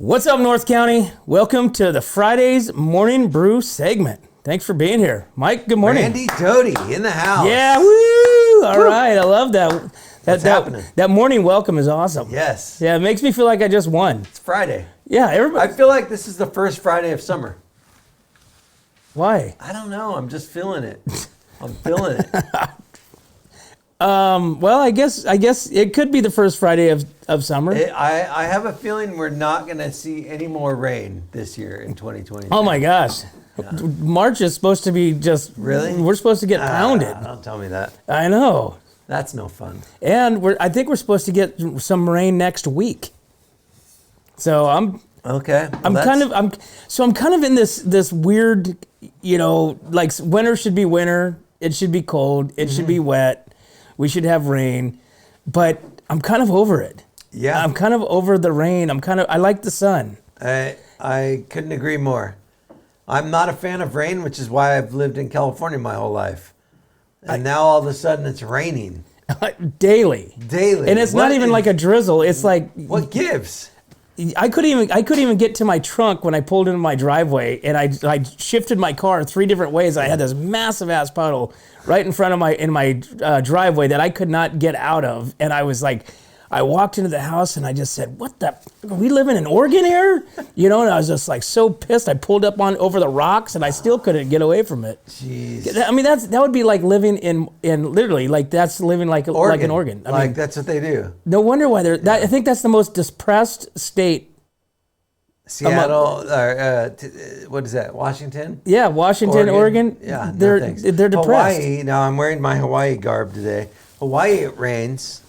What's up, North County? Welcome to the Fridays Morning Brew segment. Thanks for being here. Mike, good morning. Randy Doty in the house. Yeah, woo! All right, I love that. What's happening? That morning welcome is awesome. Yes. Yeah, it makes me feel like I just won. It's Friday. Yeah, everybody. I feel like this is the first Friday of summer. Why? I don't know. I'm just feeling it. I'm feeling it. Well, I guess it could be the first Friday of summer. I have a feeling we're not going to see any more rain this year in 2020. Oh my gosh. Yeah. March is supposed to be just... Really? We're supposed to get pounded. Don't tell me that. I know. That's no fun. And I think we're supposed to get some rain next week. So I'm okay. Well, I'm kind of in this weird, like winter should be winter, it should be cold, it should be wet, we should have rain, but I'm kind of over it. Yeah. I'm kind of over the rain. I like the sun. I couldn't agree more. I'm not a fan of rain, which is why I've lived in California my whole life. And now all of a sudden it's raining. Daily. And it's not even like a drizzle. It's like... What gives? I couldn't even get to my trunk when I pulled into my driveway, and I shifted my car 3 different ways. I had this massive ass puddle right in front of my driveway that I could not get out of, and I was like, I walked into the house and I just said, "What the? Are we living in Oregon here?" And I was just like so pissed. I pulled up over the rocks, and I still couldn't get away from it. Jeez. I mean, that would be like living in literally like that's living like Oregon. Like in Oregon. I mean, that's what they do. No wonder why they're. I think that's the most depressed state. Seattle, what is that? Washington? Yeah, Washington, Oregon. Yeah, they're depressed. Hawaii. Now I'm wearing my Hawaii garb today. Hawaii, it rains.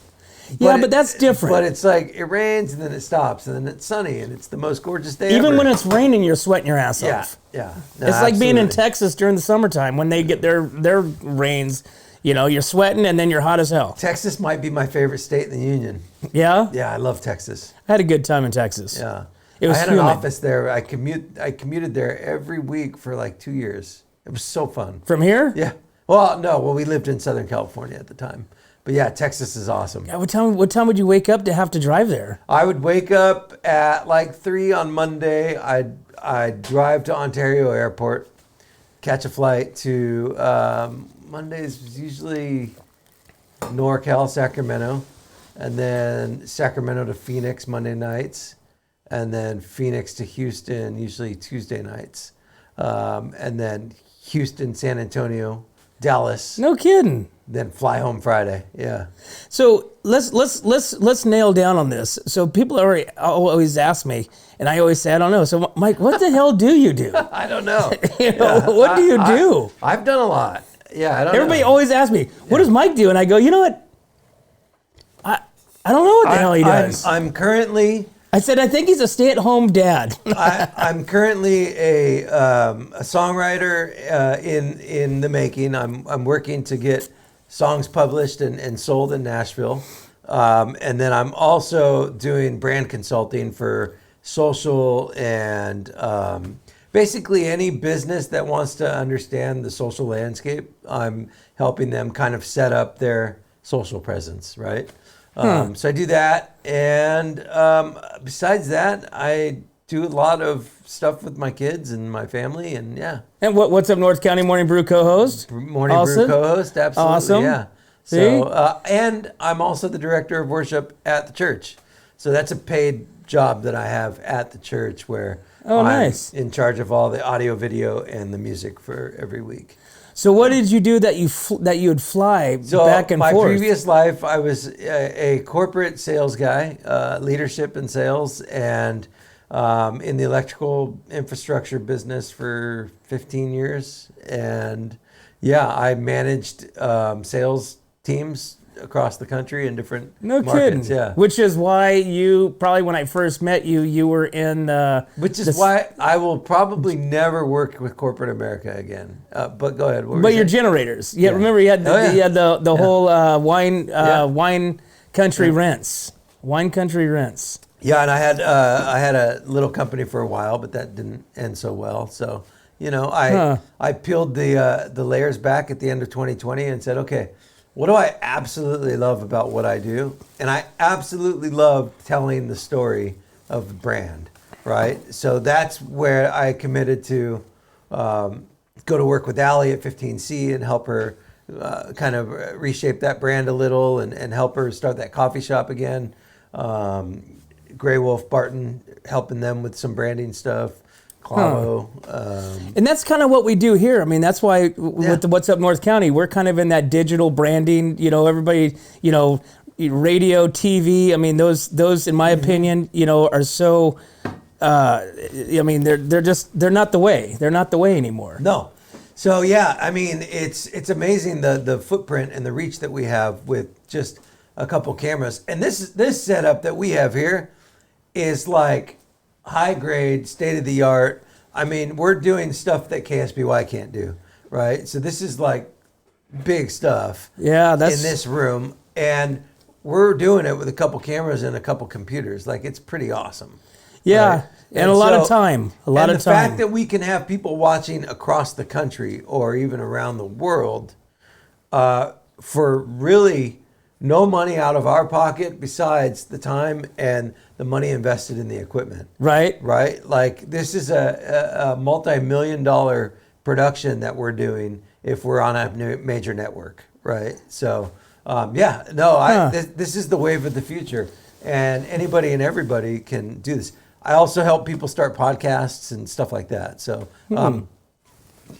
But that's different. But it's like it rains and then it stops and then it's sunny and it's the most gorgeous day ever. Even when it's raining, you're sweating your ass off. Yeah. No, it's like being in Texas during the summertime when they get their rains. You're sweating and then you're hot as hell. Texas might be my favorite state in the union. Yeah? Yeah, I love Texas. I had a good time in Texas. Yeah. It was I had humid. an office there. I commuted there every week for like 2 years. It was so fun. From here? Yeah. Well, no. Well, we lived in Southern California at the time. But yeah, Texas is awesome. Yeah, what time would you wake up to have to drive there? I would wake up at like 3 on Monday. I'd drive to Ontario Airport, catch a flight to Mondays usually NorCal, Sacramento, and then Sacramento to Phoenix Monday nights, and then Phoenix to Houston usually Tuesday nights, and then Houston, San Antonio, Dallas. No kidding. Then fly home Friday. Yeah. So let's nail down on this. So people always ask me, and I always say I don't know. So Mike, what the hell do you do? I don't know. What do you do? I've done a lot. Yeah, I don't know. Everybody always asks me, what does Mike do? And I go, you know what? I don't know what the hell he does. I'm currently... I said, I think he's a stay-at-home dad. I'm currently a songwriter in the making. I'm working to get songs published and sold in Nashville. And then I'm also doing brand consulting for social and basically any business that wants to understand the social landscape. I'm helping them kind of set up their social presence, right? So I do that. And besides that, I do a lot of stuff with my kids and my family, and yeah. And what's up, North County Morning Brew co-host? Morning Brew co-host, absolutely. Awesome. Yeah. See? So, and I'm also the director of worship at the church. So that's a paid job that I have at the church where I'm nice. in charge of all the audio, video, and the music for every week. So what did you do that you would fly back and my forth? Previous life, I was a corporate sales guy, leadership in sales, and in the electrical infrastructure business for 15 years. And yeah, I managed sales teams across the country in different markets. Kidding. Yeah. Which is why you probably, when I first met you, you were in. Which is why I will probably never work with corporate America again. But go ahead. But your generators. Yeah. Remember you had the whole wine country rents. Wine country rents. Yeah, and I had a little company for a while, but that didn't end so well. So I peeled the layers back at the end of 2020 and said, okay, what do I absolutely love about what I do? And I absolutely love telling the story of the brand. right? So that's where I committed to go to work with Allie at 15C and help her kind of reshape that brand a little and help her start that coffee shop again. Grey Wolf, Barton, helping them with some branding stuff. Clavo. And that's kind of what we do here. I mean, that's why with the What's Up North County, we're kind of in that digital branding. You know, everybody, you know, radio, TV. I mean, those in my opinion, you know, are so. I mean, they're not the way. They're not the way anymore. No. So yeah, I mean, it's amazing the footprint and the reach that we have with just a couple cameras. And this setup that we have here is like high grade, state of the art. I mean, we're doing stuff that KSBY can't do, right? So this is like big stuff. Yeah, that's in this room, and we're doing it with a couple cameras and a couple computers. Like, it's pretty awesome. Yeah, right? and a lot of time. The fact that we can have people watching across the country or even around the world for really no money out of our pocket besides the time and the money invested in the equipment. Right. Right? Like, this is a multi-million-dollar production that we're doing if we're on a major network, right? So, this is the wave of the future. And anybody and everybody can do this. I also help people start podcasts and stuff like that. So,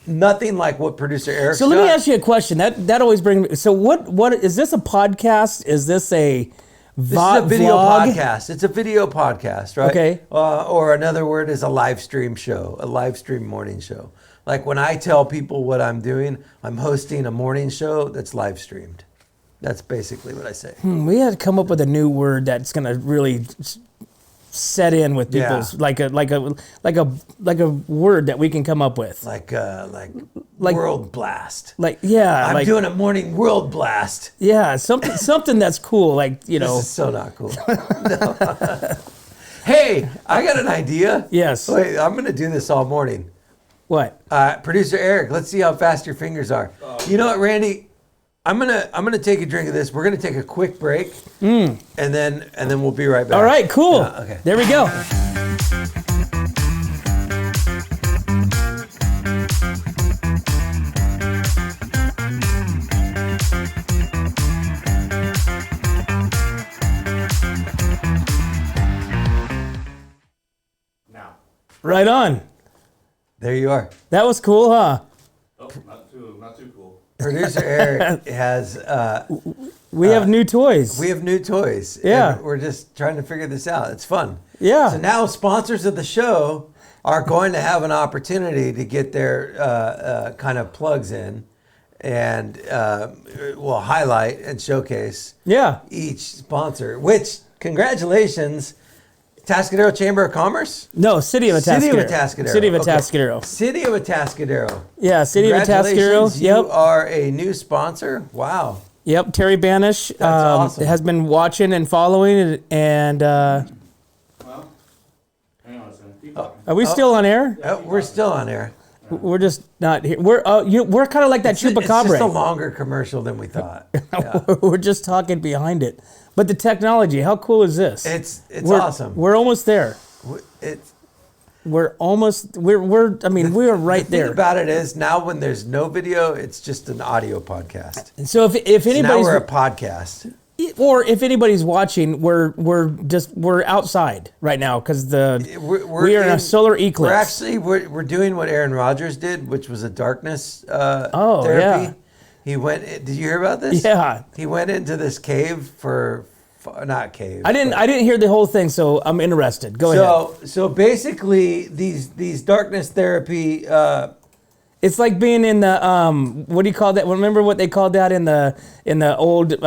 nothing like what producer Eric. So let me ask you a question. That always brings me. So what is this a podcast? Is this a This is a video vlog? podcast. It's a video podcast, right? Okay. Or another word is a live stream show, a live stream morning show. Like, when I tell people what I'm doing, I'm hosting a morning show that's live streamed. That's basically what I say. We had to come up with a new word that's going to really set in with people's like a word that we can come up with. Like world blast. I'm doing a morning world blast. Yeah, something that's cool. Like, you know. This is so not cool. No. Hey, I got an idea. Yes. Wait, I'm going to do this all morning. What? Producer Eric, let's see how fast your fingers are. You know what, Randy? I'm gonna take a drink of this. We're gonna take a quick break, and then we'll be right back. All right, cool. Okay. There we go. Now. Right on. There you are. That was cool, huh? Oh, not too cool. Producer Eric has. We have new toys. We have new toys. Yeah. And we're just trying to figure this out. It's fun. Yeah. So now sponsors of the show are going to have an opportunity to get their kind of plugs in, and we'll highlight and showcase each sponsor, which, congratulations, Atascadero Chamber of Commerce? No, City of Atascadero. City of Atascadero. City of Atascadero. Okay. City of Atascadero. Yeah, City of Atascadero. Yep. You are a new sponsor. Wow. Yep, Terry Banish awesome. has been watching and following, and Well, hang on a second. Keep talking. are we still on air? We're still on air. We're just not here. We're kind of like that It's just a chupacabra. longer commercial than we thought. Yeah. We're just talking behind it. But the technology, how cool is this? It's We're awesome. We're almost there. It's We're almost. We're. I mean, we are right the thing there. about it is, now when there's no video, it's just an audio podcast. So if So now anybody's we're a podcast. or if anybody's watching, we're outside right now because we are in a solar eclipse. We're doing what Aaron Rodgers did, which was a darkness therapy. Yeah. He went. Did you hear about this? Yeah. He went into this cave not cave. I didn't hear the whole thing, so I'm interested. Go ahead. So basically, these darkness therapy. It's like being in the what do you call that? Remember what they called that in the old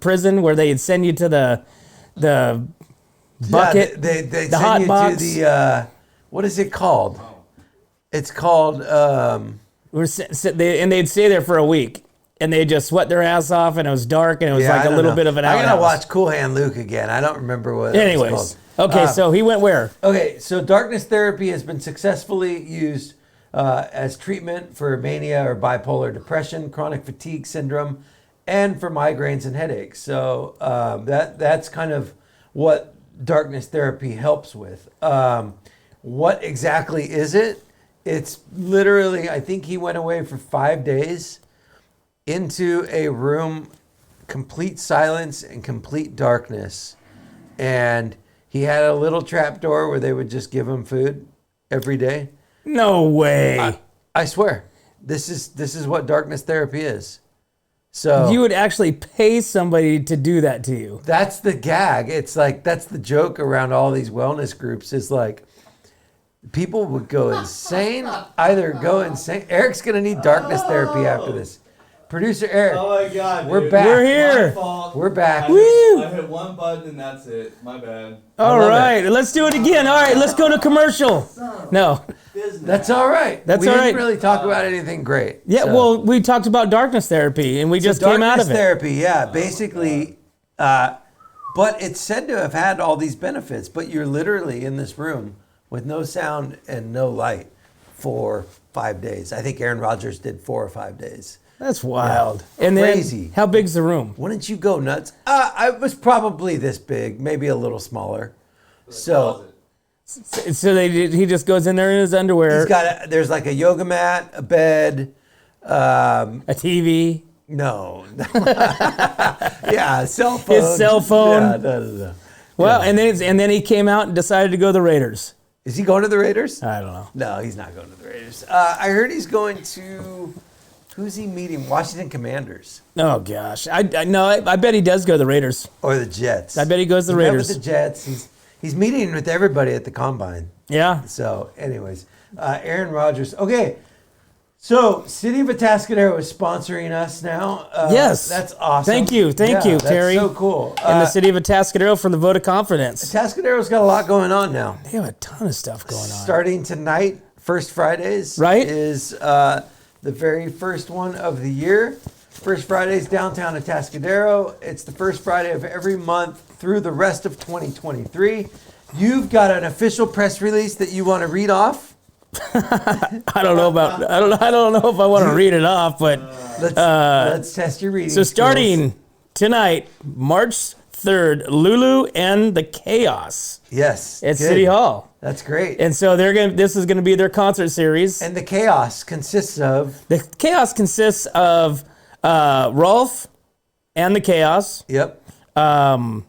prison where they'd send you to the bucket, They the send hot you box. to the what is it called? It's called. And they'd stay there for a week, and they'd just sweat their ass off, and it was dark, and it was like a little bit of an I outhouse. gotta watch Cool Hand Luke again. I don't remember what. It was Anyways, called. okay, so he went where? Okay, so darkness therapy has been successfully used as treatment for mania or bipolar depression, chronic fatigue syndrome, and for migraines and headaches. So that's kind of what darkness therapy helps with. What exactly is it? It's literally, I think he went away for 5 days into a room, complete silence and complete darkness. And he had a little trap door where they would just give him food every day. No way. I swear, this is what darkness therapy is. So You would actually pay somebody to do that to you. that's the gag. It's like, that's the joke around all these wellness groups is like, people would go insane, either go insane. Eric's going to need darkness therapy after this. Producer Eric, Oh my god, we're dude. back. We're here. My fault. We're back. I hit one button and that's it. My bad. All love right, let's do it again. All right, let's go to commercial. No. That's all right. That's we all didn't right. really talk about anything great. Yeah, So- well, we talked about darkness therapy, and we just came out darkness of it. therapy, yeah, basically. But it's said to have had all these benefits. But you're literally in this room with no sound and no light for 5 days. I think Aaron Rodgers did 4 or 5 days. That's wild. Yeah. And Crazy. then, how big's the room? Wouldn't you go nuts? I was probably this big, maybe a little smaller. So So he just goes in there in his underwear, there's like a yoga mat, a bed. a TV. No. Yeah, a cell phone. His cell phone. Yeah, no. Well, and then he came out and decided to go to the Raiders. Is he going to the Raiders? I don't know. No, he's not going to the Raiders. I heard he's going to. Who's he meeting? Washington Commanders Oh gosh, I bet he does go to the Raiders. or the Jets? I bet he goes to the He met Raiders. with the Jets. He's meeting with everybody at the combine. Yeah. So, anyways, Aaron Rodgers. Okay, so City of Atascadero is sponsoring us now. Yes. That's awesome. Thank you, That's Terry. so cool. In the city of Atascadero for the vote of confidence. Atascadero's got a lot going on now. They have a ton of stuff going on. Starting tonight, First Fridays, Right. is the very first one of the year. First Fridays downtown Atascadero. It's the first Friday of every month through the rest of 2023. You've got an official press release that you want to read off. I don't know if I want to read it off, but Let's test your reading. so skills. starting tonight, March 3rd, Lulu and the Chaos yes, at good. City Hall. That's great. And so this is going to be their concert series. And the chaos consists of. The Chaos consists of Rolf and the Chaos. Yep. Um,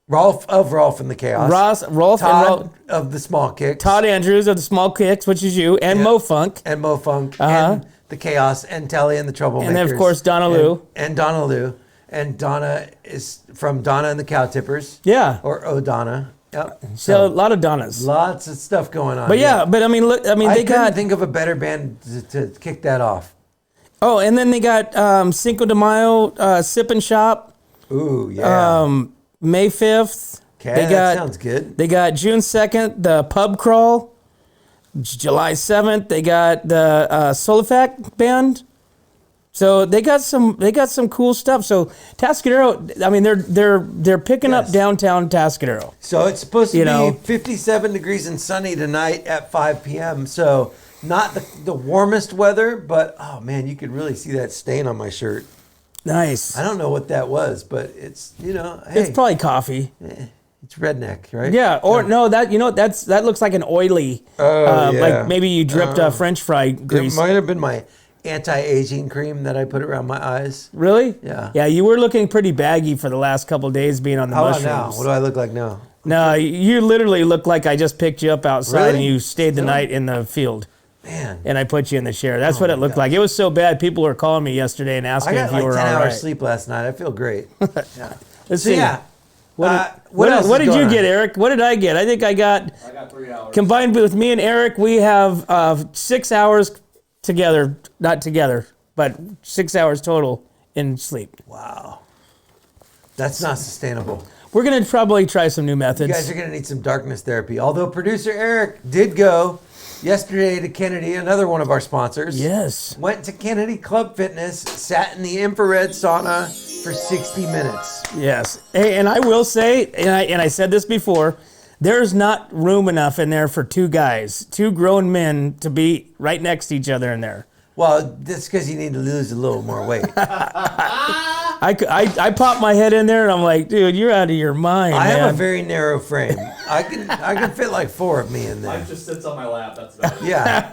Rolf and the chaos. Rolf Todd and Rolf, of the small kicks. Todd Andrews of the Small Kicks, which is you, and Yeah. Mo Funk. And Mo Funk and the Chaos and Telly and the Troublemakers. And then, of course, Donna Lou. And Donna Lou. And Donna is from Donna and the Cow Tippers. Yeah. Or O'Donna. Yep. So a lot of Donnas. Lots of stuff going on. But yeah, but I mean, look, I mean, I they couldn't got. think of a better band to kick that off. Oh, and then they got Cinco de Mayo Sip and Shop, Ooh, yeah. May 5th. Okay, they that got, sounds good. They got June 2nd, the Pub Crawl. July 7th, they got the Solifac Band. So they got some cool stuff. So Tascadero, I mean, they're picking up Yes. downtown Tascadero. So it's supposed to You be know. 57 degrees and sunny tonight at 5 p.m. So not the warmest weather, but oh man, you could really see that stain on my shirt. Nice. I don't know what that was, but it's, hey, It's probably coffee. it's redneck, right? Yeah, or no, that looks like an oily, Oh, yeah. like maybe you dripped French fry It grease. might have been my anti-aging cream that I put around my eyes. Really? Yeah. Yeah, you were looking pretty baggy for the last couple of days being on the How about mushrooms. now? What do I look like now? No, you literally look like I just picked you up outside Really? and you stayed the Really? night in the field. Man, And I put you in the chair. That's Oh what it looked like. It was so bad. People were calling me yesterday and I asking got if like you 10 were all hours right. sleep last night. I feel great. Yeah. Let's So see. yeah. What else did is you going get, on? Eric? What did I get? I think I got, I got 3 hours. combined with me and Eric, we have 6 hours together. Not together, but 6 hours total in sleep. Wow. That's not sustainable. We're going to probably try some new You methods. guys are going to need some darkness therapy. Although producer Eric did go yesterday to Kennedy, another one of our sponsors. Yes. Went to Kennedy Club Fitness, sat in the infrared sauna for 60 minutes. Yes. Hey, and I will say, and I said this before, there's not room enough in there for two guys, two grown men to be right next to each other in there. Well, that's because you need to lose a little more weight. I pop my head in there and I'm like, dude, you're out of your mind, I man. have a very narrow frame. I can fit like 4 of me in there. Mike just sits on my lap. That's about it. Yeah.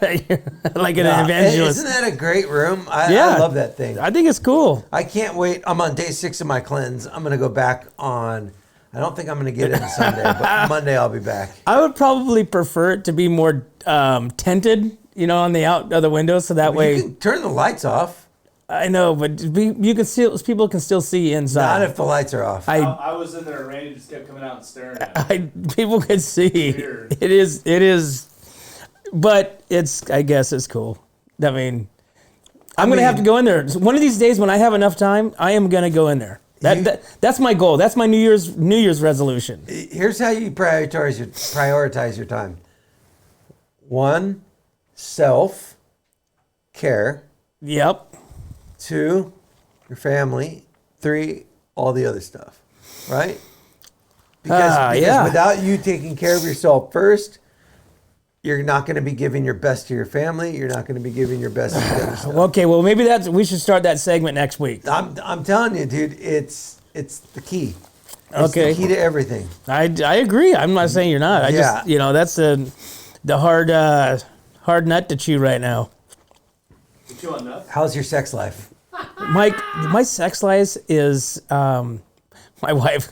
Like an Nah, evangelist. Isn't that a great room? I love that thing. I think it's cool. I can't wait. I'm on day 6 of my cleanse. I'm going to go back on, I don't think I'm going to get in Sunday, but Monday I'll be back. I would probably prefer it to be more tinted, on the out of the window, so that way. You can turn the lights off. I know, but you can still, people can still see inside. Not if the lights are off. I was in there and Randy just kept coming out and staring at me. People could see. Weird. It is, but I guess it's cool. I mean, I'm going to have to go in there. One of these days when I have enough time, I am going to go in there. That's my goal. That's my New Year's resolution. Here's how you prioritize your time. 1, self-care. Yep. 2, your family. 3, all the other stuff, right? Because without you taking care of yourself first, you're not going to be giving your best to your family. You're not going to be giving your best to the other stuff. Okay, well maybe we should start that segment next week. I'm telling you, dude, it's the key. It's Okay. the key to everything. I agree. I'm not saying you're not. I just that's the hard nut to chew right now. You chew on nuts? How's your sex life? My sex life is my wife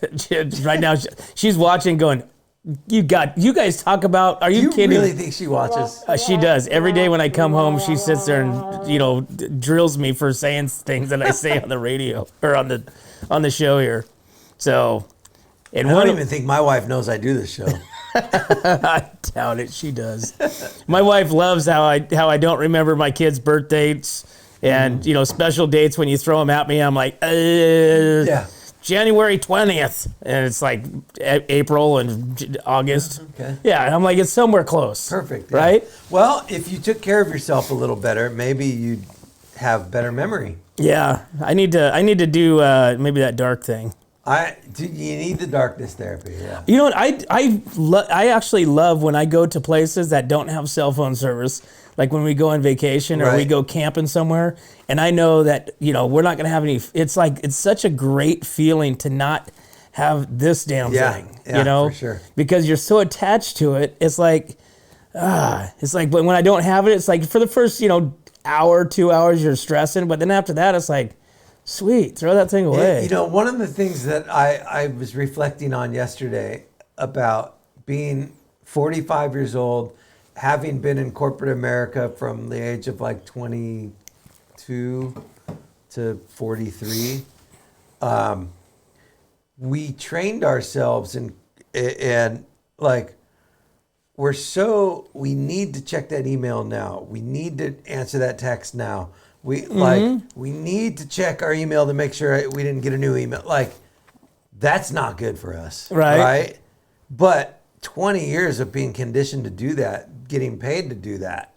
right now. She's watching, going, "You guys talk about? Are you Do you kidding?" really think she watches? She does. Every day when I come home, she sits there and drills me for saying things that I say on the radio or on the show here. So, and I don't even think my wife knows I do this show. I doubt it. She does. My wife loves how I don't remember my kids' birth dates and special dates when you throw them at me. I'm like, January 20th, and it's like April and August. Okay. Yeah, and I'm like, it's somewhere close. Perfect. Yeah. Right? Well, if you took care of yourself a little better, maybe you'd have better memory. Yeah, I need to do maybe that dark thing. You need the darkness therapy. Yeah. You know what? I actually love when I go to places that don't have cell phone service, like when we go on vacation or we Right. go camping somewhere, and I know that we're not going to have any. It's like it's such a great feeling to not have this damn thing. Yeah, for sure. Because you're so attached to it. It's like but when I don't have it, it's like for the first hour, 2 hours, you're stressing, but then after that, it's like, sweet, throw that thing away. One of the things that I was reflecting on yesterday about being 45 years old, having been in corporate America from the age of like 22 to 43, we trained ourselves and like, we need to check that email now. We need to answer that text now. We need to check our email to make sure we didn't get a new email. Like, that's not good for us. Right? But 20 years of being conditioned to do that, getting paid to do that.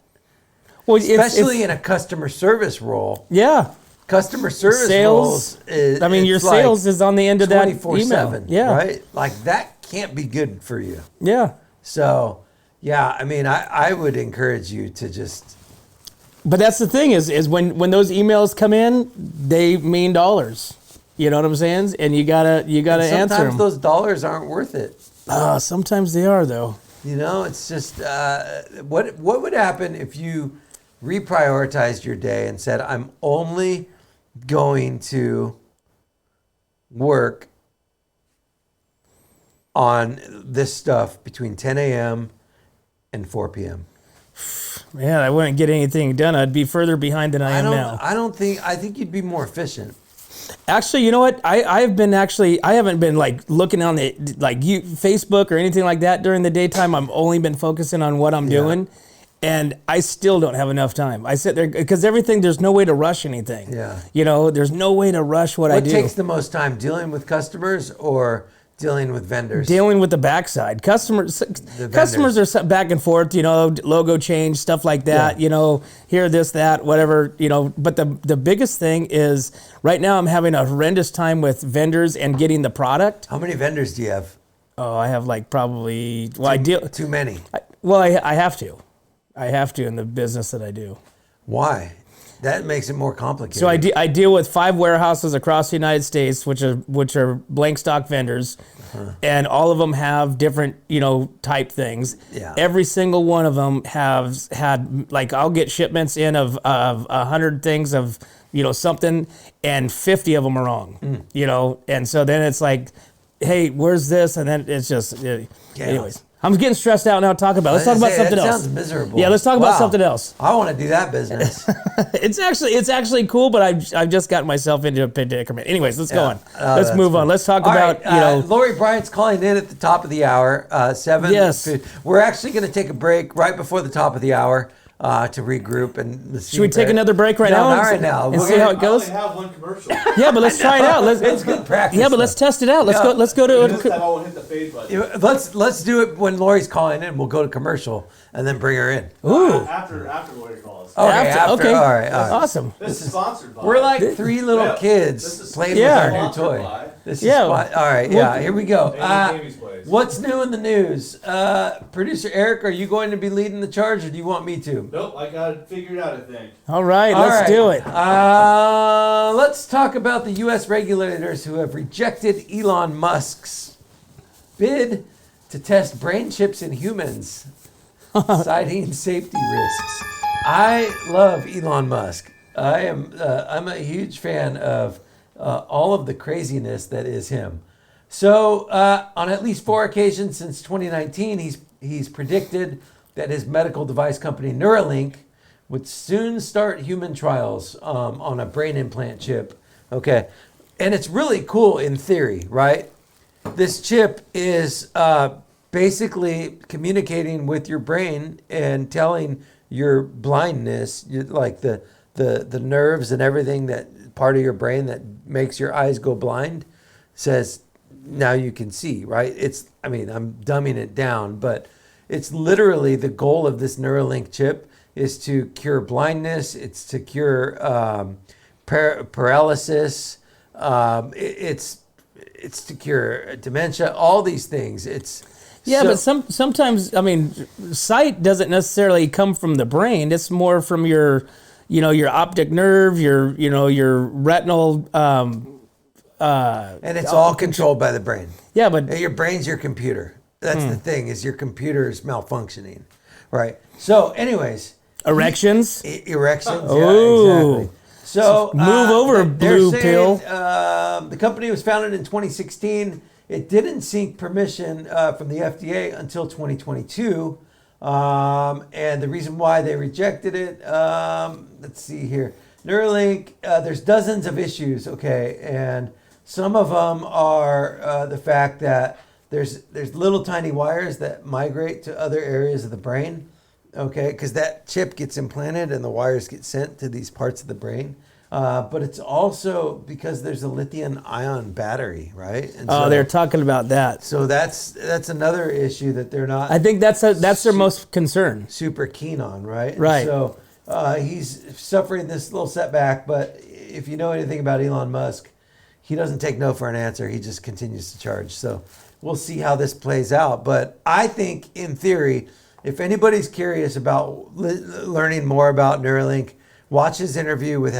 Well, especially in a customer service role. Yeah. Customer service sales, roles your sales is on the end of that email. 24/7. Yeah. Right? Like, that can't be good for you. Yeah. So, yeah, I mean, I would encourage you to just... But that's the thing is when those emails come in, they mean dollars. You know what I'm saying? And you gotta answer them. Sometimes those dollars aren't worth it. Sometimes they are though. It's just what would happen if you reprioritized your day and said, I'm only going to work on this stuff between 10 a.m. and 4 p.m. Man, I wouldn't get anything done. I'd be further behind than I am now. I think you'd be more efficient. Actually, you know what? I haven't been like looking on the Facebook or anything like that during the daytime. I've only been focusing on what I'm doing, and I still don't have enough time. I sit there because there's no way to rush anything. Yeah. There's no way to rush what I do. What takes the most time, dealing with customers or dealing with vendors? Dealing with the backside. Customers are back and forth, logo change, stuff like that, here, this, that, whatever, But the biggest thing is right now I'm having a horrendous time with vendors and getting the product. How many vendors do you have? Oh, I have like probably, Too many. I have to. I have to in the business that I do. Why? That makes it more complicated. So I deal with 5 warehouses across the United States, which are blank stock vendors, and all of them have different type things. Yeah. Every single one of them has had, like, I'll get shipments in of 100 things of something, and 50 of them are wrong. And so then it's like, hey, where's this? And then it's just anyways. I'm getting stressed out now. Let's talk about something else. That sounds miserable. Yeah, let's talk about something else. I want to do that business. It's actually cool, but I've just gotten myself into a predicament. Anyways, let's go on. Let's move on. Let's talk about Lori Bryant's calling in at the top of the hour. 7. Yes. We're actually going to take a break right before the top of the hour to regroup and. Should we take another break right now? Not right now. And see how it goes. I only have one commercial. Yeah, but let's try it out. It's good practice. Yeah, but let's test it out. Let's go to. This time I won't hit the fade button. Let's do it when Lori's calling in. We'll go to commercial and then bring her in. Ooh. After Lori calls. Okay. Okay. All right. Awesome. This is sponsored by. We're like 3 little This kids is playing Yeah. with our new sponsored toy. by This is Yeah. all right. Yeah. Here we go. Amy's Place. What's new in the news? Producer Eric, are you going to be leading the charge, or do you want me to? Nope, I got it figured out, I think. All right, let's do it. Let's talk about the U.S. regulators who have rejected Elon Musk's bid to test brain chips in humans, citing safety risks. I love Elon Musk. I'm a huge fan of all of the craziness that is him. So on at least 4 occasions since 2019, he's predicted that his medical device company Neuralink would soon start human trials on a brain implant chip. Okay, and it's really cool in theory, right? This chip is basically communicating with your brain and telling your blindness, like the nerves and everything, that part of your brain that makes your eyes go blind, says now you can see, right? I'm dumbing it down, but it's literally the goal of this Neuralink chip is to cure blindness. It's to cure paralysis. It's to cure dementia. All these things. But sometimes sight doesn't necessarily come from the brain. It's more from your optic nerve, your retinal. And it's all controlled by the brain. Yeah, but your brain's your computer. That's the thing, is your computer is malfunctioning, right? So, anyways, erections. Erections. Oh. Yeah, exactly. So move over, blue pill. The company was founded in 2016. It didn't seek permission from the FDA until 2022. And the reason why they rejected it, let's see here. Neuralink, there's dozens of issues, okay? And some of them are the fact that there's little tiny wires that migrate to other areas of the brain, okay? Because that chip gets implanted and the wires get sent to these parts of the brain. But it's also because there's a lithium ion battery, right? And so they're talking about that. So that's another issue that they're not. I think that's their most concern. Super keen on, right? Right. So he's suffering this little setback, but if you know anything about Elon Musk, he doesn't take no for an answer. He just continues to charge. So we'll see how this plays out. But I think, in theory, if anybody's curious about learning more about Neuralink, watch his interview with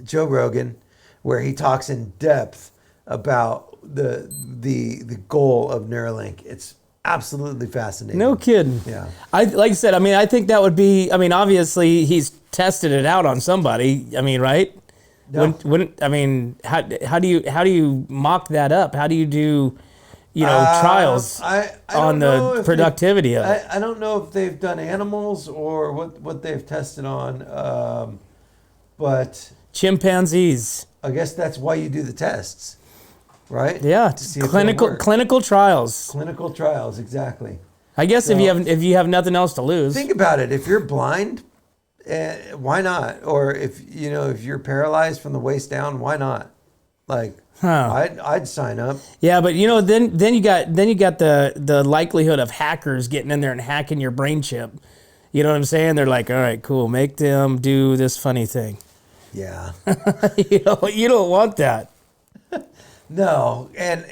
Joe Rogan, where he talks in depth about the goal of Neuralink. It's absolutely fascinating. No kidding. Yeah. Like I said, I think that would be. Obviously he's tested it out on somebody. Right? No. How do you mock that up? How do you do, trials I on the productivity of it? I don't know if they've done animals or what they've tested on, but Chimpanzees. I guess that's why you do the tests, right? Yeah, To see if it'll work. clinical trials. Clinical trials, exactly. I guess So- if you have nothing else to lose. Think about it. If you're blind, why not? Or if you're paralyzed from the waist down, why not? Like, I'd sign up. Yeah, but then you got the likelihood of hackers getting in there and hacking your brain chip. You know what I'm saying? They're like, all right, cool, make them do this funny thing. Yeah. You don't want that. No, and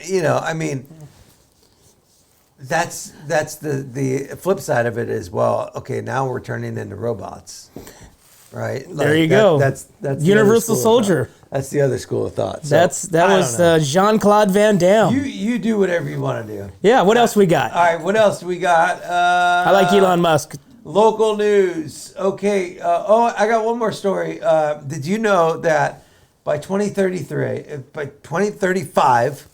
that's the flip side of it as well. Okay, now we're turning into robots. right? There you go. That's the other Universal school of thought. soldier. That's the other school of thought. So, That I was don't know. Jean-Claude Van Damme. You do whatever you want to do. Yeah, what else we got? All right, what else do we got? I like Elon Musk. Local news. Okay. I got one more story. Did you know that by 2035,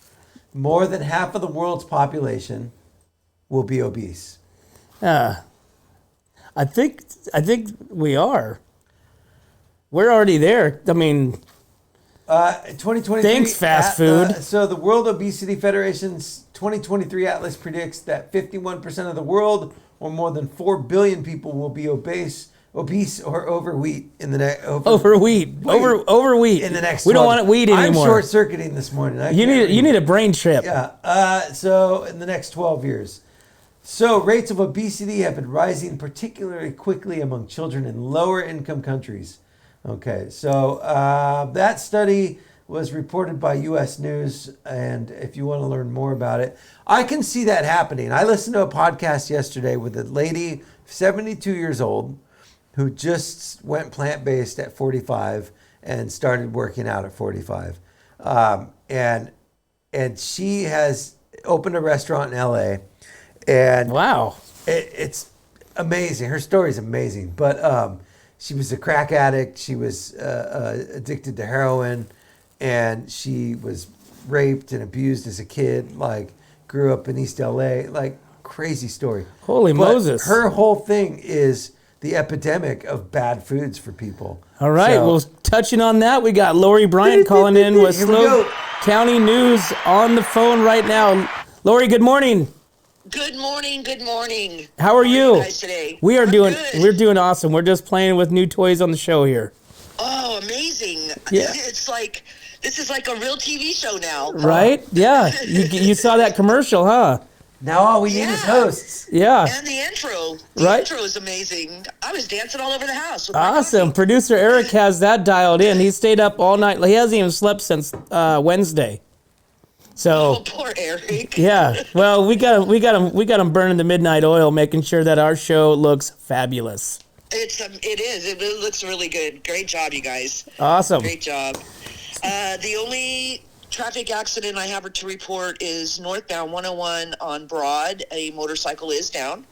more than half of the world's population will be obese? I think we are. We're already there. I mean, 2023. Thanks, fast food. So the World Obesity Federation's 2023 Atlas predicts that 51% of the world, or more than 4 billion people, will be obese or overweight in the next. overweight in the next. We don't 12 want to wheat anymore. I'm short circuiting this morning. You need a brain chip. Yeah. So in the next 12 years. So rates of obesity have been rising particularly quickly among children in lower income countries. Okay, so that study was reported by U.S. News, and if you want to learn more about it, I can see that happening. I listened to a podcast yesterday with a lady, 72 years old, who just went plant-based at 45 and started working out at 45. And she has opened a restaurant in L.A., and Wow. it's amazing. Her story is amazing, but she was a crack addict. She was addicted to heroin, and she was raped and abused as a kid. Like, grew up in East LA. Like, crazy story. Holy But Moses. her whole thing is the epidemic of bad foods for people. All right. So- Well, touching on that, we got Lori Bryant calling in with Here we Slow go. County News on the phone right now. Lori, good morning. Good morning. Good morning. How are you? guys today? We are I'm doing good. we're doing awesome. We're just playing with new toys on the show here. Oh, amazing! Yeah. It's like this is like a real TV show now. Right? Yeah. You saw that commercial, huh? Now all we need is Yeah. hosts. Yeah. And the intro. The Right. intro is amazing. I was dancing all over the house. With my Awesome. coffee. Producer Eric has that dialed in. He stayed up all night. He hasn't even slept since Wednesday. Oh, So poor Eric. yeah. Well, we got him burning the midnight oil, making sure that our show looks fabulous. It is. It really looks really good. Great job, you guys. Awesome. Great job. The only traffic accident I have to report is northbound 101 on Broad. A motorcycle is down.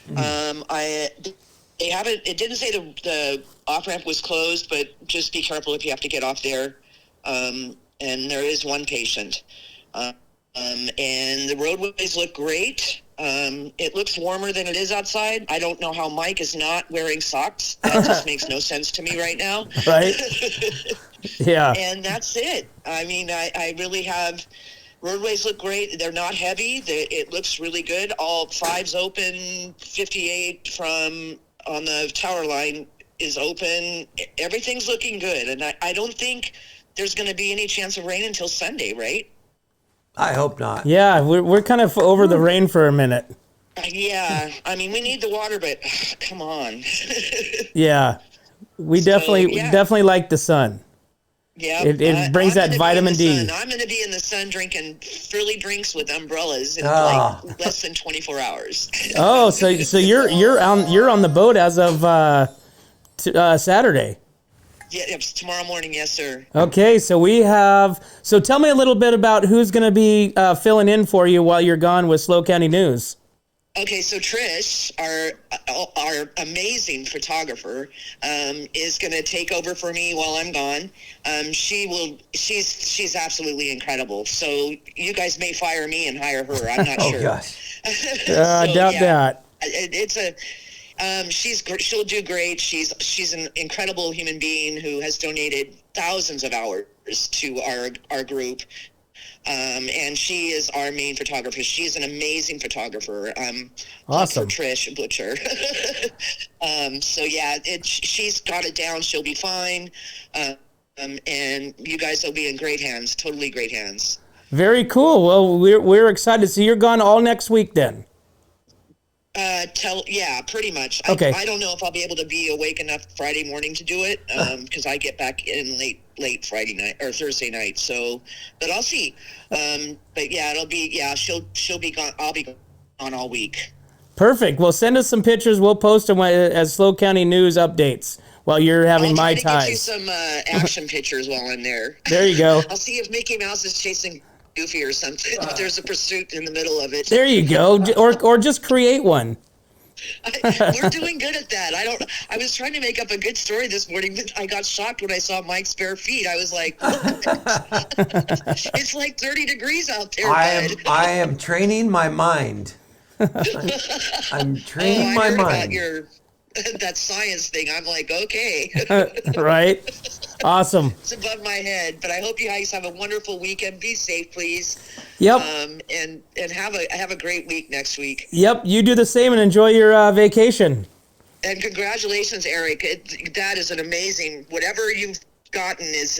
They haven't. It didn't say the off ramp was closed, but just be careful if you have to get off there. And there is one patient. And the roadways look great. It looks warmer than it is outside. I don't know how Mike is not wearing socks. That just makes no sense to me right now. Right? Yeah. And that's it. I mean, I really have. Roadways look great. They're not heavy. It looks really good. All 5's open. 58 from on the tower line is open. Everything's looking good. And I don't think there's going to be any chance of rain until Sunday, right? I hope not. Yeah, we're kind of over the rain for a minute. Yeah. I mean, we need the water, but come on. Yeah. We definitely like the sun. Yeah. It brings that vitamin D. I'm going to be in the sun drinking frilly drinks with umbrellas in like less than 24 hours. Oh, so you're on the boat as of Saturday. Yeah, it's tomorrow morning, yes, sir. Okay, so tell me a little bit about who's going to be filling in for you while you're gone with Slow County News. Okay, so Trish, our amazing photographer, is going to take over for me while I'm gone. She's absolutely incredible. So you guys may fire me and hire her. I'm not sure. Oh gosh. I doubt that. It's a. She'll do great. She's an incredible human being who has donated thousands of hours to our group. And she is our main photographer. She's an amazing photographer. Awesome. Trish Butcher. So yeah, she's got it down. She'll be fine. And you guys will be in great hands, totally great hands. Very cool. Well, we're excited. So you're gone all next week then? Yeah, pretty much. Okay. I don't know if I'll be able to be awake enough Friday morning to do it, because I get back in late Friday night or Thursday night. So, but I'll see. But yeah, she'll be gone. I'll be gone all week. Perfect. Well, send us some pictures. We'll post them as Slow County News updates. while you're having I'll Mai try to get you Tais. some action pictures while I'm there. There you go. I'll see if Mickey Mouse is chasing Goofy or something. If there's a pursuit in the middle of it. There you go. Or just create one. We're doing good at that. I was trying to make up a good story this morning, but I got shocked when I saw Mike's bare feet. I was like, it's like 30 degrees out there, bud. I am training my mind. I'm training my I heard mind. about that science thing. I'm like, okay. Right? Awesome. It's above my head, but I hope you guys have a wonderful weekend. Be safe, please. Yep. And have a great week next week. Yep. You do the same and enjoy your vacation. And congratulations, Eric. That is an amazing. Whatever you've gotten is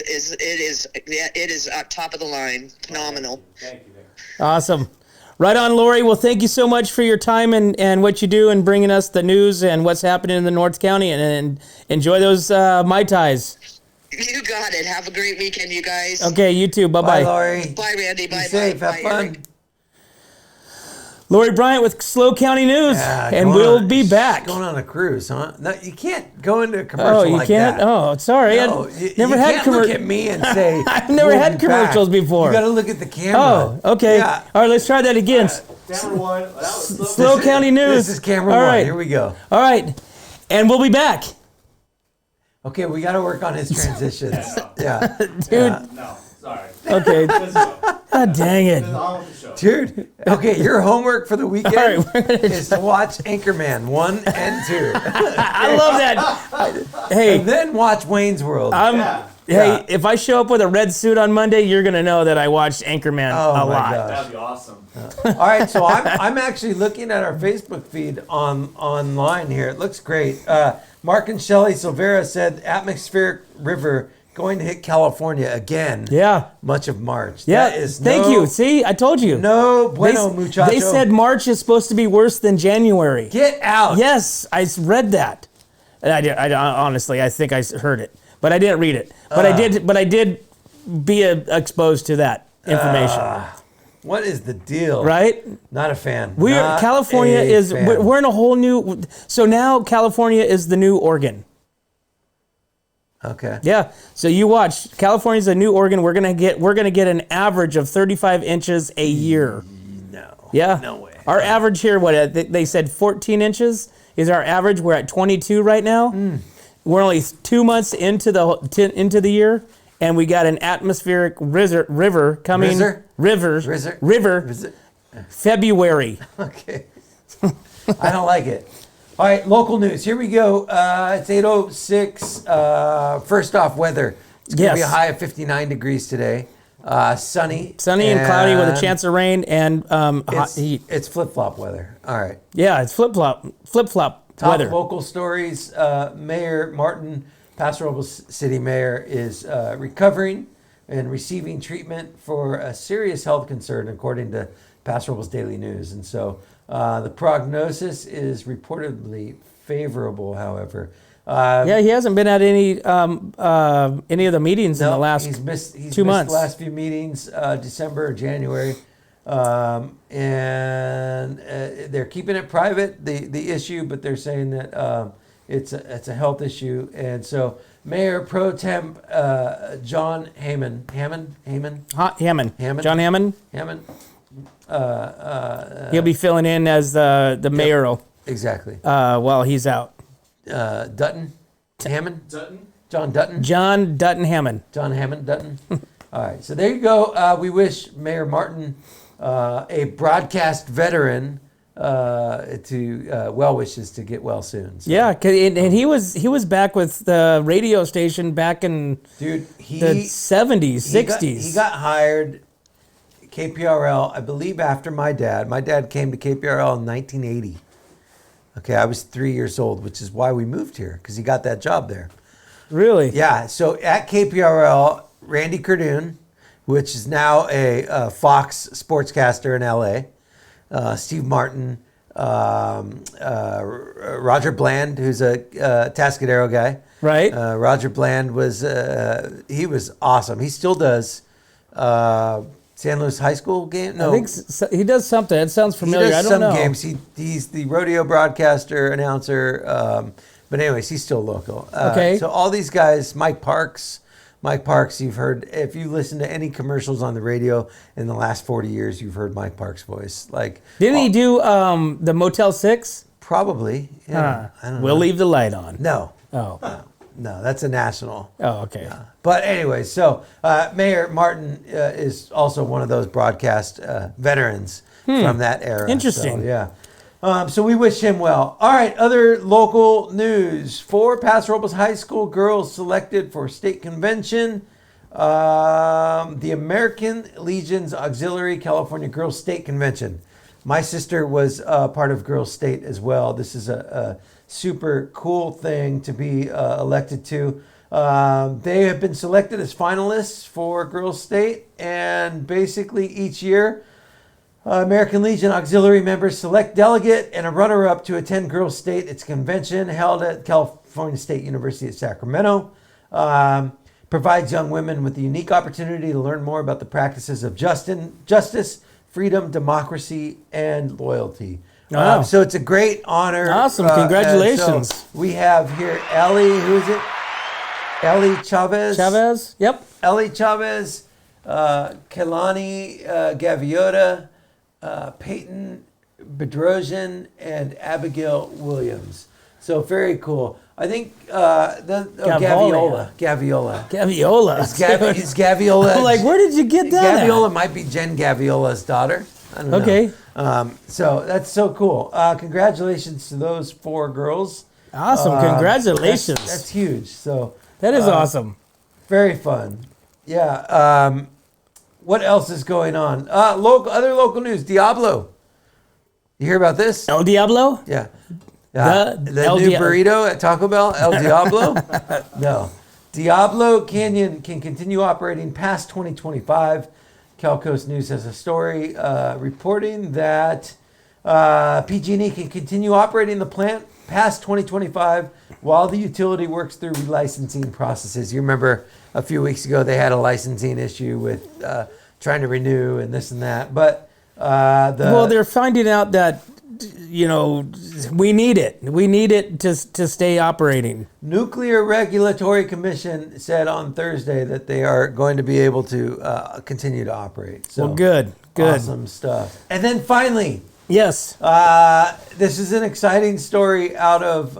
top of the line. Phenomenal. Thank you. Awesome. Right on, Lori. Well, thank you so much for your time and what you do and bringing us the news and what's happening in the North County, and enjoy those Mai Tais. You got it. Have a great weekend, you guys. Okay, you too. Bye, Bye-bye. Lori. Bye, Randy. Bye. Be safe. Bye. Have Bye, fun. Eric. Lori Bryant with SLO County News, Yeah, and going we'll on- be back. Going on a cruise, huh? No, you can't go into a commercial Oh, you like can't? that. Oh, sorry. No, Never you had can't commercials. look at me and say, I've never "We'll had be commercials back." before. You got to look at the camera. Oh, okay. Yeah. All right, let's try that again. Camera one. That was SLO County News. This is camera All one. right. Here we go. All right. And we'll be back. Okay, we got to work on his transitions. Yeah. Dude. No, sorry. Okay. Let's go. God dang it. On with the show. Dude, okay, your homework for the weekend All right, we're gonna is to watch Anchorman 1 and 2. I love that. Hey, And then watch Wayne's World. Yeah. Hey, Yeah. if I show up with a red suit on Monday, you're gonna know that I watched Anchorman Oh, a my lot. gosh. That'd be awesome. All right, so I'm actually looking at our Facebook feed online here. It looks great. Mark and Shelley Silvera said atmospheric river going to hit California again. Yeah. Much of March. Yeah. That is Thank you. See, I told you. No They, bueno, muchacho. they said March is supposed to be worse than January. Get out. Yes, I read that. And I honestly, I think I heard it, but I didn't read it. But I did be exposed to that information. What is the deal? Right? Not a fan. California is. We're in a whole new. So now California is the new Oregon. Okay. Yeah. So you watch. California's a new Oregon. We're gonna get an average of 35 inches a year. No. Yeah. No way. Our average here, they said 14 inches is our average. We're at 22 right now. We're only 2 months into the year, and we got an atmospheric river coming. River. February. Okay. I don't like it. All right, local news. Here we go. It's 8:06. First off, weather. It's going to be a high of 59 degrees today. Sunny. Sunny and cloudy with a chance of rain and hot heat. It's flip-flop weather. All right. Yeah, it's flip-flop Top weather. local stories. Mayor Martin, Paso Robles City Mayor, is recovering and receiving treatment for a serious health concern, according to Paso Robles Daily News. And so the prognosis is reportedly favorable, however. Yeah, he hasn't been at any of the meetings in the last he's missed 2 months. The last few meetings, December or January. And they're keeping it private, the issue, but they're saying that it's a health issue. And so Mayor Pro Tem John Hammond, John Hammond. He'll be filling in as the mayoral exactly. while he's out. Dutton, Hammond, Dutton? John Dutton, John Dutton Hammond. John Hammond Dutton. All right, so there you go. We wish Mayor Martin, a broadcast veteran, to well wishes to get well soon. So, Yeah, and he was back with the radio station back in dude, the 70s, 60s. He got hired KPRL, I believe, after my dad. My dad came to KPRL in 1980. Okay, I was 3 years old, which is why we moved here, because he got that job there. Really? Yeah, so at KPRL, Randy Cardoon, which is now a Fox sportscaster in LA, Steve Martin, Roger Bland, who's a Tascadero guy. Right. Roger Bland he was awesome. He still does San Luis High School game. No, I think he does something. It sounds familiar. he does I don't some know. games. He's the rodeo broadcaster, announcer. But anyways, he's still local. Okay. So all these guys, Mike Parks, you've heard, if you listen to any commercials on the radio in the last 40 years, you've heard Mike Parks' voice. Like, Didn't he do the Motel 6? probably. Yeah. I don't We'll know. leave the light on. No, Oh. no, that's a national. Oh, okay. But anyway, so Mayor Martin is also one of those broadcast veterans from that era. Interesting. So, yeah. So we wish him well. All right, other local news. 4 Paso Robles High School girls selected for state convention. The American Legion's Auxiliary California Girls State Convention. My sister was part of Girls State as well. This is a super cool thing to be elected to. They have been selected as finalists for Girls State, and basically each year, American Legion Auxiliary members select delegate and a runner-up to attend Girls State. It's a convention held at California State University at Sacramento. Provides young women with the unique opportunity to learn more about the practices of justice, freedom, democracy, and loyalty. Wow. So it's a great honor. Awesome. Congratulations. So we have here Ellie, who is it? Ellie Chavez. Chavez? Yep. Ellie Chavez, Kelani Gaviota, Peyton Bedrosian, and Abigail Williams. So very cool. I think Gaviola. Gaviola. Is Gaviola? I'm like, where did you get that Gaviola might be Jen Gaviola's daughter. I don't know. Okay. So that's so cool. Congratulations to those 4 girls. Awesome. Congratulations. That's huge. So That is awesome. very fun. Yeah. What else is going on? Other local news. Diablo. You hear about this? El Diablo? Yeah. The El new Dia- burrito at Taco Bell, El Diablo? No. Diablo Canyon can continue operating past 2025. Cal Coast News has a story reporting that PG&E can continue operating the plant past 2025 while the utility works through relicensing processes. You remember a few weeks ago they had a licensing issue with trying to renew and this and that. But well, they're finding out that, we need it. We need it to stay operating. Nuclear Regulatory Commission said on Thursday that they are going to be able to continue to operate. So Well, good. Awesome stuff. And then finally, Yes. this is an exciting story out of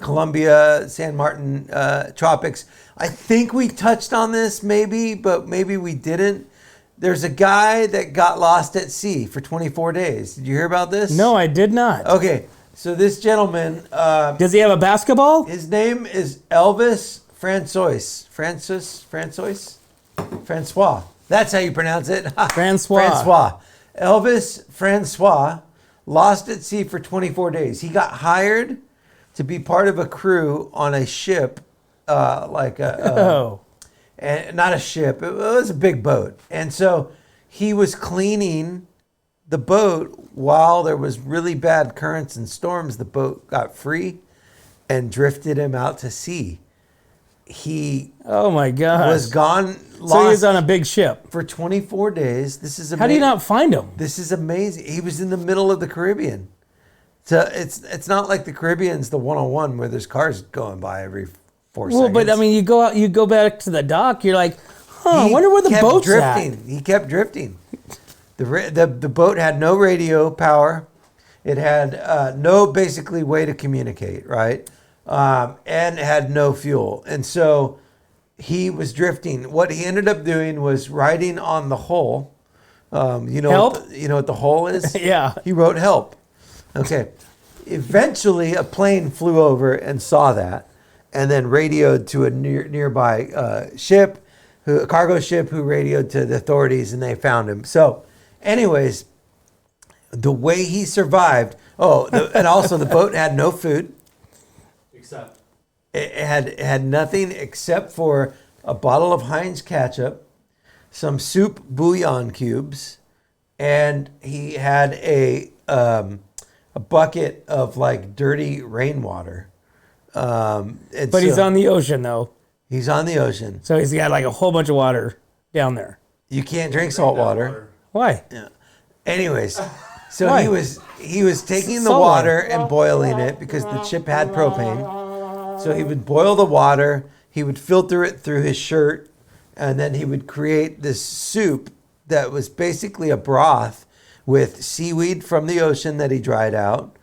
Colombia, San Martin Tropics. I think we touched on this maybe, but maybe we didn't. There's a guy that got lost at sea for 24 days. Did you hear about this? No, I did not. Okay, so this gentleman, Does he have a basketball? his name is Elvis Francois. That's how you pronounce it. Francois. Elvis Francois lost at sea for 24 days. He got hired to be part of a crew on a ship, Oh. and not a ship. It was a big boat. And so he was cleaning the boat while there was really bad currents and storms. The boat got free and drifted him out to sea. He Oh, my God. was gone, So lost he was on a big ship. for 24 days. This is amazing. How do you not find him? This is amazing. He was in the middle of the Caribbean. So it's not like the Caribbean's the 101 where there's cars going by every 4 Well, seconds. but I mean, you go out, you go back to the dock. You're like, I wonder where the kept boat's drifting. at. He kept drifting. The boat had no radio power. It had no basically way to communicate, right? And had no fuel. And so he was drifting. What he ended up doing was writing on the hull. Help? You know what the hull is? Yeah. He wrote help. Okay. Eventually, a plane flew over and saw that, and then radioed to a nearby ship, a cargo ship, who radioed to the authorities, and they found him. So, anyways, the way he survived. And also the boat had no food. Except. It had nothing except for a bottle of Heinz ketchup, some soup bouillon cubes, and he had a bucket of like dirty rainwater. But he's on the ocean, though. He's on the ocean. So he's got like a whole bunch of water down there. You can't drink salt water. Why? Yeah. Anyways, So Why? he was taking the Salt water and boiling it because the chip had propane. So he would boil the water, he would filter it through his shirt, and then he would create this soup that was basically a broth with seaweed from the ocean that he dried out,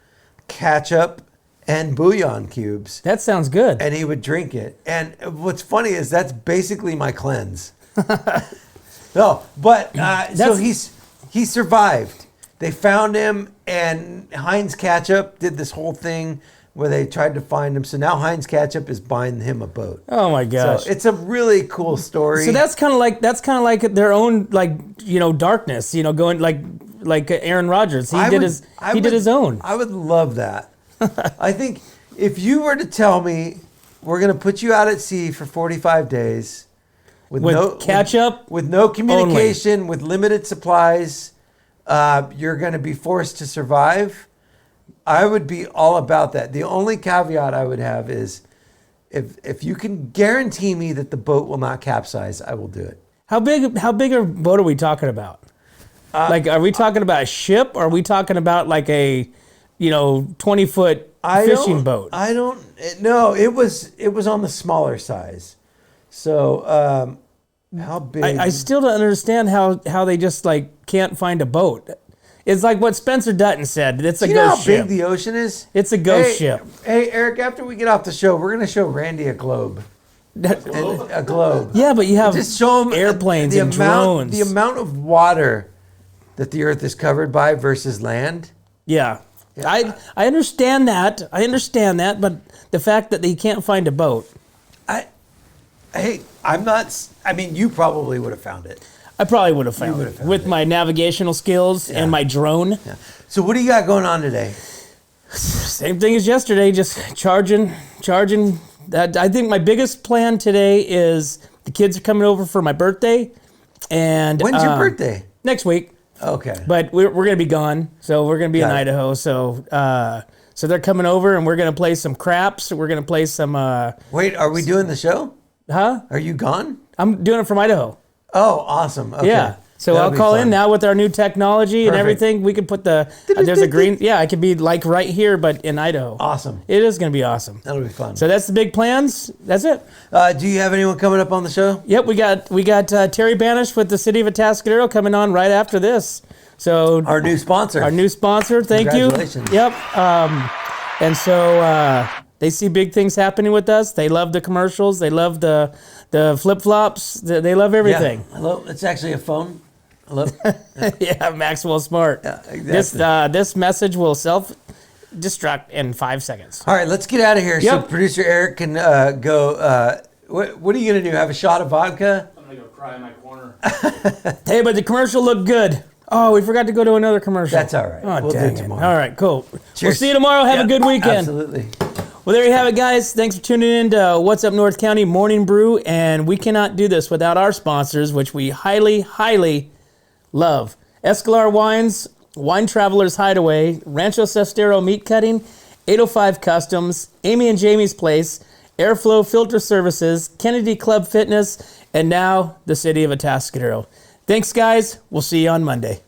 ketchup, and bouillon cubes. That sounds good. And he would drink it. And what's funny is that's basically my cleanse. No, but so he survived. They found him, and Heinz Ketchup did this whole thing where they tried to find him. So now Heinz Ketchup is buying him a boat. Oh my gosh! So it's a really cool story. So that's kind of like their own darkness. Going like Aaron Rodgers. He did his own. I would love that. I think if you were to tell me we're going to put you out at sea for 45 days with no ketchup, with no communication, with limited supplies, you're going to be forced to survive, I would be all about that. The only caveat I would have is if you can guarantee me that the boat will not capsize, I will do it. How big a boat are we talking about? Are we talking about a ship? Or are we talking about like a 20-foot fishing boat? I don't know. It was on the smaller size. So how big? I still don't understand how they just can't find a boat. It's like what Spencer Dutton said. It's a Do you know ghost how ship. big the ocean is? It's a ghost ship. Hey, Eric, after we get off the show, we're going to show Randy a globe. A globe. Yeah, but you have Just show him airplanes and drones. The amount of water that the Earth is covered by versus land. Yeah. I understand that. But the fact that they can't find a boat. You probably would have found it. I probably would have found it with my navigational skills and my drone. Yeah. So what do you got going on today? Same thing as yesterday, just charging. I think my biggest plan today is the kids are coming over for my birthday. And when's your birthday? Next week. Okay. But we're going to be gone, so we're going to be in Idaho. So so they're coming over, and we're going to play some craps. We're going to play some... Wait, are we doing the show? Huh? Are you gone? I'm doing it from Idaho. Oh, awesome. Okay. Yeah. So I'll call in now with our new technology and everything. We can put there's a green... Yeah, I could be like right here, but in Idaho. Awesome. It is going to be awesome. That'll be fun. So that's the big plans. That's it. Do you have anyone coming up on the show? Yep, we got Terry Banish with the City of Atascadero coming on right after this. So our new sponsor. Thank you. Congratulations. Yep. And so they see big things happening with us. They love the commercials. They love the flip flops. They love everything. Yeah. Hello. It's actually a phone. Hello. Yeah, Maxwell Smart. Yeah, exactly. This message will self-destruct in 5 seconds. All right, let's get out of here. Yep. So producer Eric can go. What are you gonna do? Have a shot of vodka? I'm gonna go cry in my corner. Hey, but the commercial looked good. Oh, we forgot to go to another commercial. That's all right. Oh, We'll do dang it it. tomorrow. All right, cool. Cheers. We'll see you tomorrow. Have a good weekend. Absolutely. Well, there you have it, guys. Thanks for tuning in to What's Up North County Morning Brew. And we cannot do this without our sponsors, which we highly, highly love. Escalar Wines, Wine Travelers Hideaway, Rancho Sestero Meat Cutting, 805 Customs, Amy and Jamie's Place, Airflow Filter Services, Kennedy Club Fitness, and now the City of Atascadero. Thanks, guys. We'll see you on Monday.